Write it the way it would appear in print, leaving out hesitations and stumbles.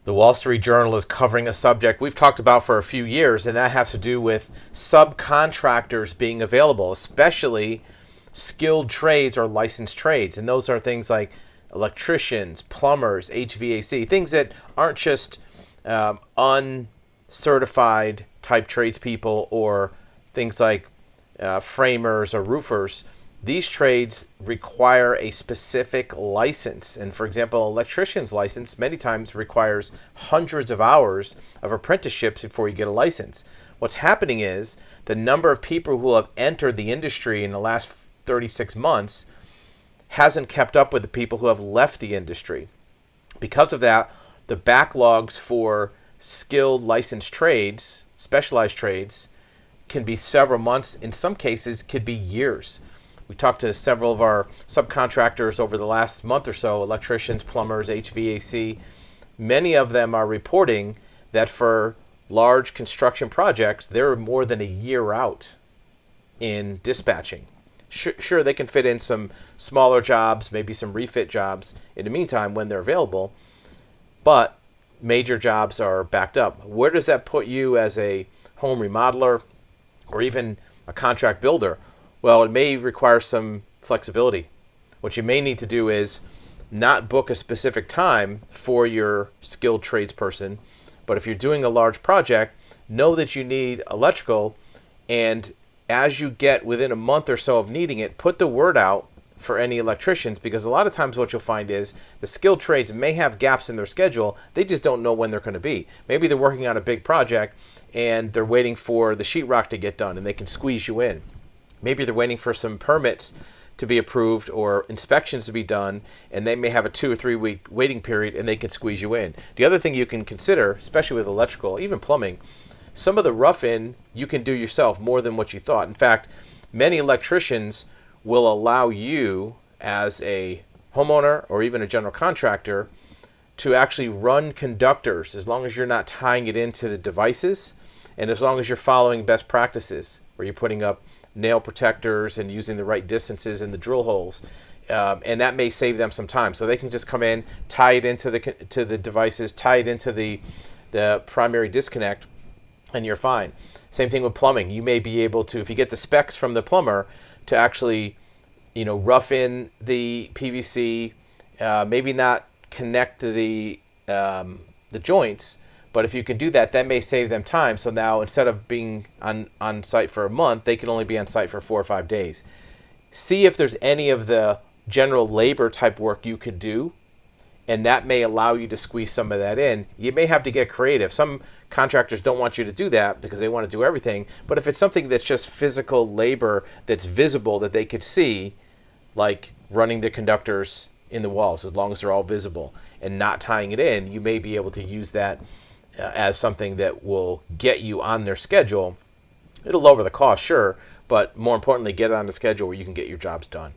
The Wall Street Journal is covering a subject we've talked about for a few years, and that has to do with subcontractors being available, especially skilled trades or licensed trades. And those are things like electricians, plumbers, HVAC, things that aren't just uncertified type tradespeople or things like framers or roofers. These trades require a specific license. And for example, an electrician's license many times requires hundreds of hours of apprenticeships before you get a license. What's happening is the number of people who have entered the industry in the last 36 months hasn't kept up with the people who have left the industry. Because of that, the backlogs for skilled licensed trades, specialized trades, can be several months. In some cases, could be years. We talked to several of our subcontractors over the last month or so, electricians, plumbers, HVAC. Many of them are reporting that for large construction projects, they're more than a year out in dispatching. Sure, they can fit in some smaller jobs, maybe some refit jobs in the meantime when they're available, but major jobs are backed up. Where does that put you as a home remodeler or even a contract builder? Well, it may require some flexibility. What you may need to do is not book a specific time for your skilled tradesperson, but if you're doing a large project, know that you need electrical, and as you get within a month or so of needing it, put the word out for any electricians, because a lot of times what you'll find is the skilled trades may have gaps in their schedule. They just don't know when they're going to be. Maybe they're working on a big project and they're waiting for the sheetrock to get done and they can squeeze you in. Maybe they're waiting for some permits to be approved or inspections to be done, and they may have a 2 or 3 week waiting period and they can squeeze you in. The other thing you can consider, especially with electrical, even plumbing, some of the rough-in you can do yourself more than what you thought. In fact, many electricians will allow you as a homeowner or even a general contractor to actually run conductors as long as you're not tying it into the devices and as long as you're following best practices where you're putting up nail protectors and using the right distances in the drill holes. And that may save them some time. So they can just come in, tie it into the devices, tie it into the primary disconnect, and you're fine. Same thing with plumbing. You may be able to, if you get the specs from the plumber, to actually, rough in the PVC, maybe not connect to the joints, but if you can do that, that may save them time. So now instead of being on site for a month, they can only be on site for 4 or 5 days. See if there's any of the general labor type work you could do, and that may allow you to squeeze some of that in. You may have to get creative. Some contractors don't want you to do that because they want to do everything. But if it's something that's just physical labor that's visible that they could see, like running the conductors in the walls, as long as they're all visible and not tying it in, you may be able to use that as something that will get you on their schedule. It'll lower the cost, sure, but more importantly, get it on the schedule where you can get your jobs done.